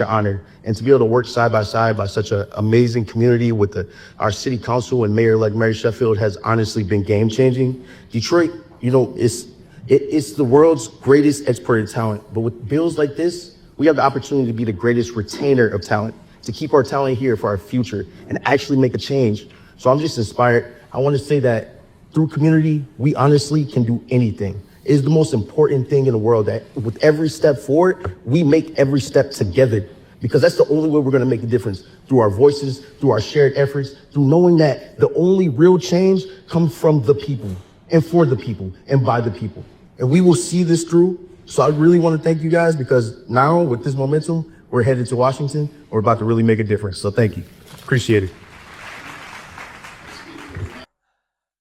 honored, and to be able to work side by side by such an amazing community with our city council and mayor-elect Mary Sheffield has honestly been game changing. Detroit, it's the world's greatest exported talent, but with bills like this, we have the opportunity to be the greatest retainer of talent, to keep our talent here for our future and actually make a change. So I'm just inspired. I want to say that through community, we honestly can do anything. It is the most important thing in the world that with every step forward, we make every step together, because that's the only way we're going to make a difference, through our voices, through our shared efforts, through knowing that the only real change comes from the people and for the people and by the people. And we will see this through. So I really want to thank you guys, because now with this momentum, we're headed to Washington. We're about to really make a difference. So thank you. Appreciate it.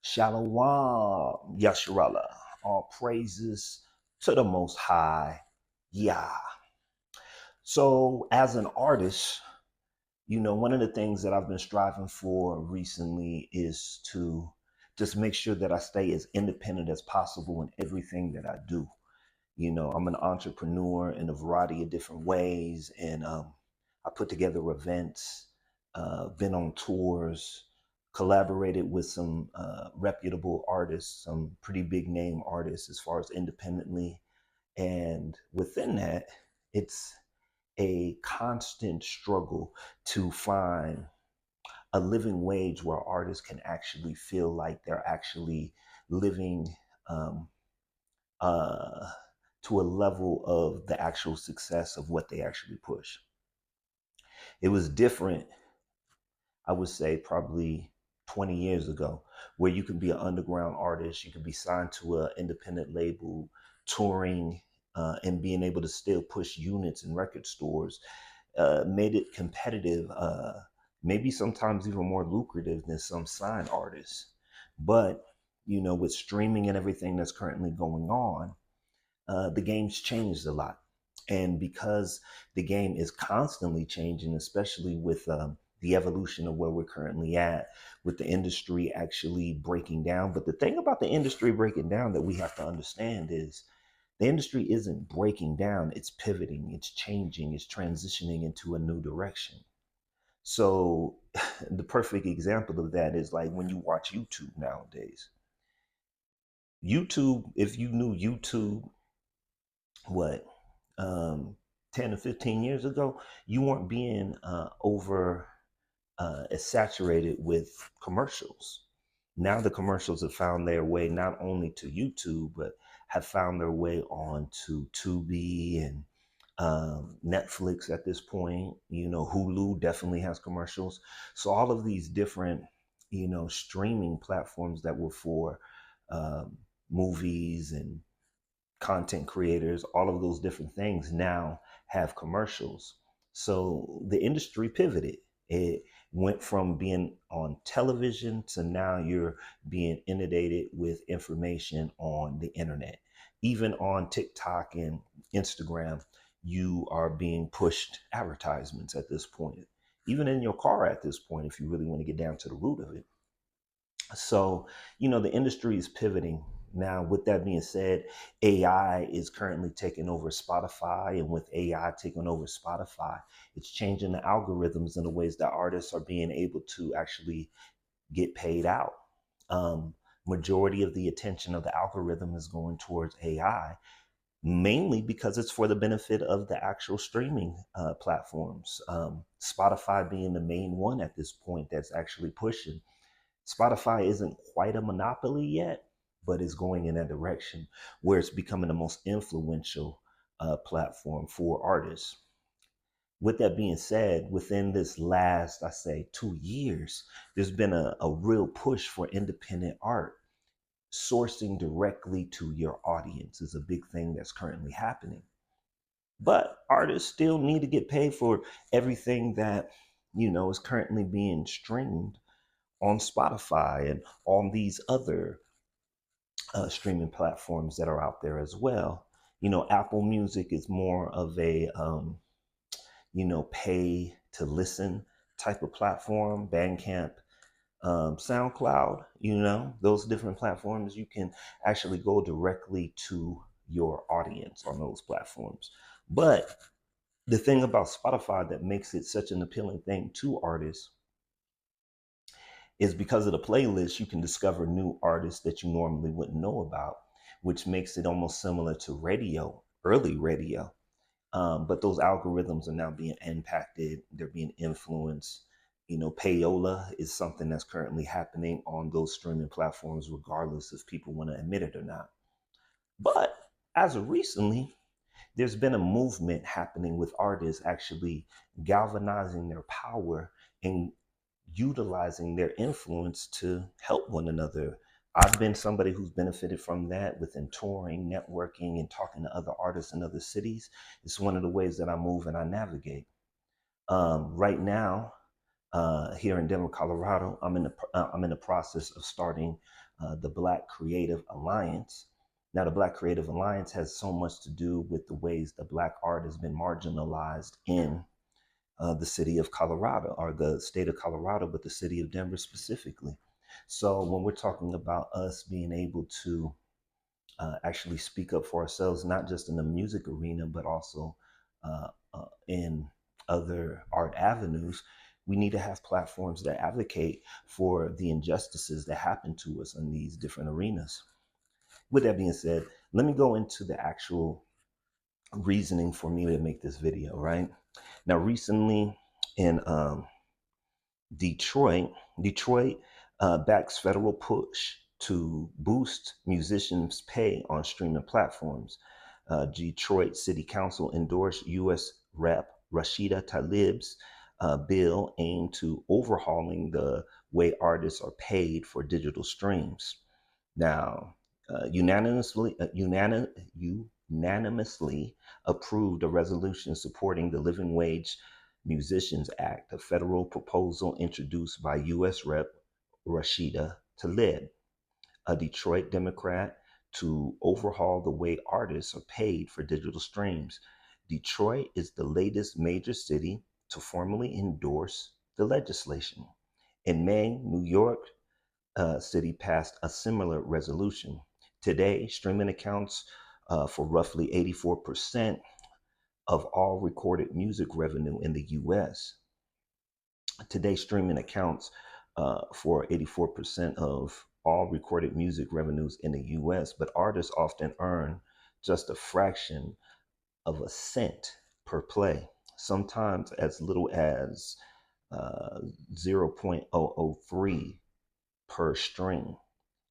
Shalom, Yasharallah. All praises to the Most High. Yeah. So, as an artist, one of the things that I've been striving for recently is to just make sure that I stay as independent as possible in everything that I do. I'm an entrepreneur in a variety of different ways, and I put together events, been on tours, collaborated with some reputable artists, some pretty big name artists as far as independently. And within that, it's a constant struggle to find a living wage where artists can actually feel like they're actually living uh, to a level of the actual success of what they actually push. It was different, I would say, probably 20 years ago, where you could be an underground artist, you could be signed to an independent label, touring, and being able to still push units in record stores, made it competitive, maybe sometimes even more lucrative than some signed artists. But, with streaming and everything that's currently going on, the game's changed a lot. And because the game is constantly changing, especially with the evolution of where we're currently at, with the industry actually breaking down. But the thing about the industry breaking down that we have to understand is the industry isn't breaking down, it's pivoting, it's changing, it's transitioning into a new direction. So the perfect example of that is like when you watch YouTube nowadays. YouTube, if you knew YouTube, what, 10 to 15 years ago, you weren't being over as saturated with commercials. Now the commercials have found their way not only to YouTube, but have found their way on to Tubi and Netflix at this point. Hulu definitely has commercials. So all of these different, streaming platforms that were for movies and content creators, all of those different things now have commercials. So the industry pivoted. It went from being on television to now you're being inundated with information on the internet. Even on TikTok and Instagram, you are being pushed advertisements at this point. Even in your car at this point, if you really want to get down to the root of it. So, the industry is pivoting. Now, with that being said, AI is currently taking over Spotify. And with AI taking over Spotify, it's changing the algorithms in the ways that artists are being able to actually get paid out. Majority of the attention of the algorithm is going towards AI, mainly because it's for the benefit of the actual streaming platforms. Spotify being the main one at this point that's actually pushing. Spotify isn't quite a monopoly yet, but it's going in that direction where it's becoming the most influential platform for artists. With that being said, within this last, I say, 2 years, there's been a real push for independent art. Sourcing directly to your audience is a big thing that's currently happening. But artists still need to get paid for everything that, is currently being streamed on Spotify and on these other streaming platforms that are out there as well. Apple Music is more of a, pay to listen type of platform. Bandcamp, SoundCloud, those different platforms, you can actually go directly to your audience on those platforms. But The thing about Spotify that makes it such an appealing thing to artists is because of the playlist, you can discover new artists that you normally wouldn't know about, which makes it almost similar to radio, early radio. But those algorithms are now being impacted, they're being influenced. Payola is something that's currently happening on those streaming platforms, regardless if people want to admit it or not. But as of recently, there's been a movement happening with artists actually galvanizing their power and utilizing their influence to help one another. I've been somebody who's benefited from that within touring, networking, and talking to other artists in other cities. It's one of the ways that I move and I navigate. Right now, here in Denver, Colorado, I'm in the process of starting the Black Creative Alliance. Now, the Black Creative Alliance has so much to do with the ways the Black art has been marginalized in the city of Colorado, or the state of Colorado, but the city of Denver specifically. So when we're talking about us being able to actually speak up for ourselves, not just in the music arena, but also in other art avenues, we need to have platforms that advocate for the injustices that happen to us in these different arenas. With that being said, let me go into the actual reasoning for me to make this video, right? Now, recently in Detroit backs federal push to boost musicians' pay on streaming platforms. Detroit City Council endorsed U.S. Rep. Rashida Tlaib's bill aimed to overhauling the way artists are paid for digital streams. Now, unanimously approved a resolution supporting the Living Wage Musicians Act, a federal proposal introduced by U.S. Rep. Rashida Tlaib, a Detroit Democrat, to overhaul the way artists are paid for digital streams. Detroit is the latest major city to formally endorse the legislation. In May, New York City passed a similar resolution. Today, streaming accounts for roughly 84% of all recorded music revenue in the US. Today, streaming accounts for 84% of all recorded music revenues in the US, but artists often earn just a fraction of a cent per play, sometimes as little as 0.003 per stream.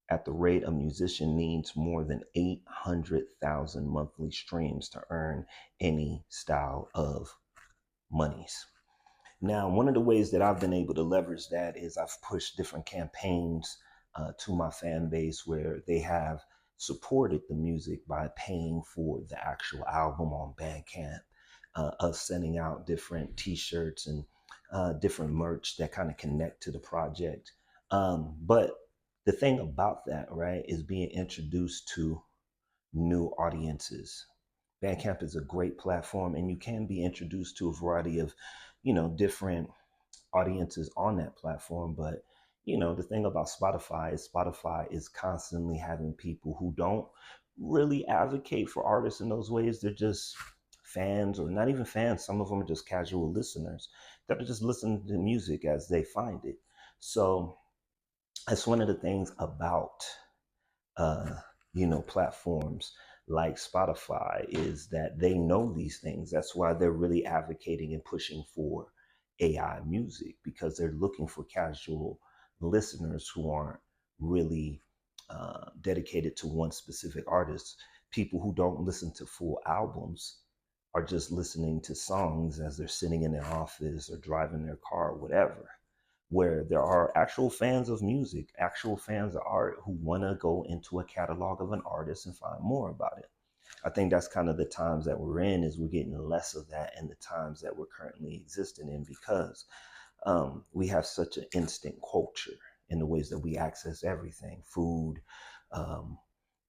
At the rate a musician needs more than 800,000 monthly streams to earn any style of monies. Now, one of the ways that I've been able to leverage that is I've pushed different campaigns to my fan base where they have supported the music by paying for the actual album on Bandcamp, us sending out different T-shirts and different merch that kind of connect to the project. But the thing about that, right, is being introduced to new audiences. Bandcamp is a great platform, and you can be introduced to a variety of, different audiences on that platform. But the thing about Spotify is constantly having people who don't really advocate for artists in those ways. They're just fans, or not even fans. Some of them are just casual listeners that are just listening to music as they find it. So that's one of the things about uh, platforms like Spotify, is that they know these things. That's why they're really advocating and pushing for AI music, because they're looking for casual listeners who aren't really dedicated to one specific artist. People who don't listen to full albums are just listening to songs as they're sitting in their office or driving their car or whatever, where there are actual fans of music, actual fans of art who want to go into a catalog of an artist and find more about it. I think that's kind of the times that we're in, is we're getting less of that in the times that we're currently existing in, because we have such an instant culture in the ways that we access everything: food, um,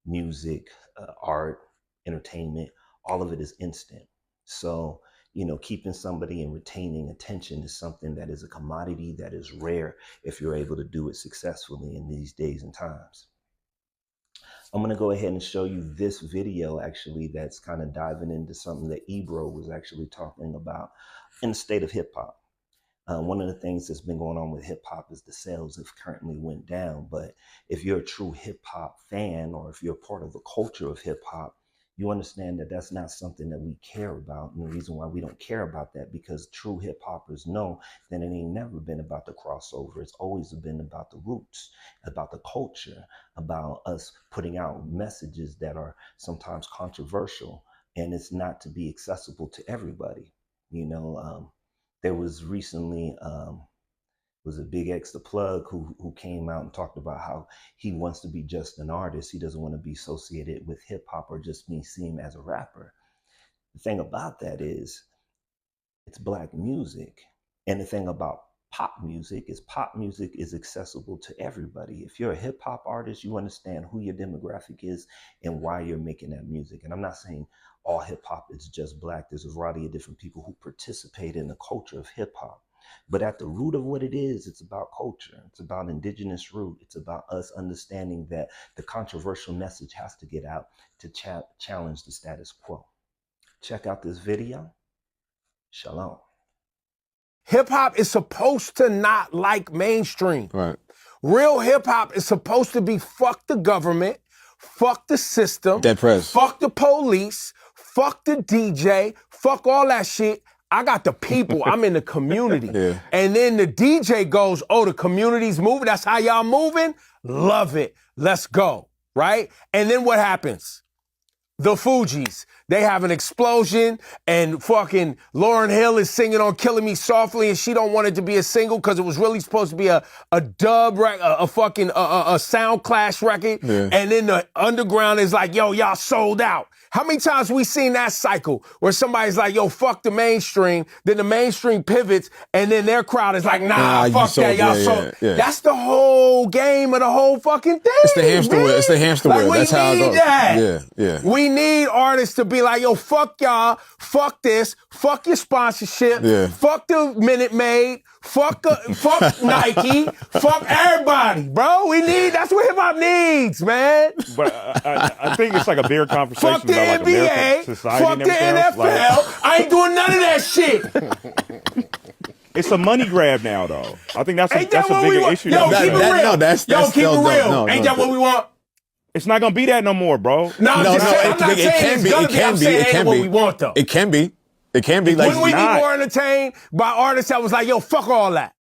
music, art, entertainment. All of it is instant. So, keeping somebody and retaining attention is something that is a commodity that is rare if you're able to do it successfully in these days and times. I'm going to go ahead and show you this video actually that's kind of diving into something that Ebro was actually talking about in the state of hip hop. One of the things that's been going on with hip hop is the sales have currently went down. But if you're a true hip hop fan, or if you're part of the culture of hip hop, you understand that that's not something that we care about. And the reason why we don't care about that, because true hip hoppers know that it ain't never been about the crossover. It's always been about the roots, about the culture, about us putting out messages that are sometimes controversial, and it's not to be accessible to everybody. There was recently was a Big X the Plug who came out and talked about how he wants to be just an artist. He doesn't want to be associated with hip hop or just me see him as a rapper. The thing about that is it's Black music. And the thing about pop music is accessible to everybody. If you're a hip hop artist, you understand who your demographic is and why you're making that music. And I'm not saying all hip hop is just Black. There's a variety of different people who participate in the culture of hip hop. But at the root of what it is, it's about culture. It's about indigenous root. It's about us understanding that the controversial message has to get out to challenge the status quo. Check out this video. Shalom. Hip hop is supposed to not like mainstream. Right. Real hip hop is supposed to be fuck the government, fuck the system, Dead press. fuck the police, fuck the DJ, fuck all that shit. I got the people. I'm in the community. Yeah. And then the DJ goes, oh, the community's moving. That's how y'all moving? Love it. Let's go. Right? And then what happens? The Fugees, they have an explosion, and fucking Lauryn Hill is singing on Killing Me Softly, and she don't want it to be a single because it was really supposed to be a dub record, a sound clash record. Yeah. And then the underground is like, yo, y'all sold out. How many times we seen that cycle where somebody's like, yo, fuck the mainstream, then the mainstream pivots, and then their crowd is like, nah, fuck that, y'all sold. Yeah. That's the whole game of the whole fucking thing. It's the hamster wheel. It's the hamster wheel. Like, That's how it goes. That. Yeah. We need artists to be like, yo, fuck y'all, fuck this, fuck your sponsorship, fuck the Minute Maid, fuck Nike, fuck everybody, bro. That's what hip hop needs, man. But I think it's like a bigger conversation Fuck the about like NBA, American society fuck and the everything else. NFL. I ain't doing none of that shit. It's a money grab now, though. I think that's a bigger issue. Yo, keep it real. Keep it real. Ain't that what we want? It's not gonna be that no more, bro. I'm not saying it ain't what we want, though. It can be. It can be. Like, Wouldn't we be more entertained by artists that was like, yo, fuck all that?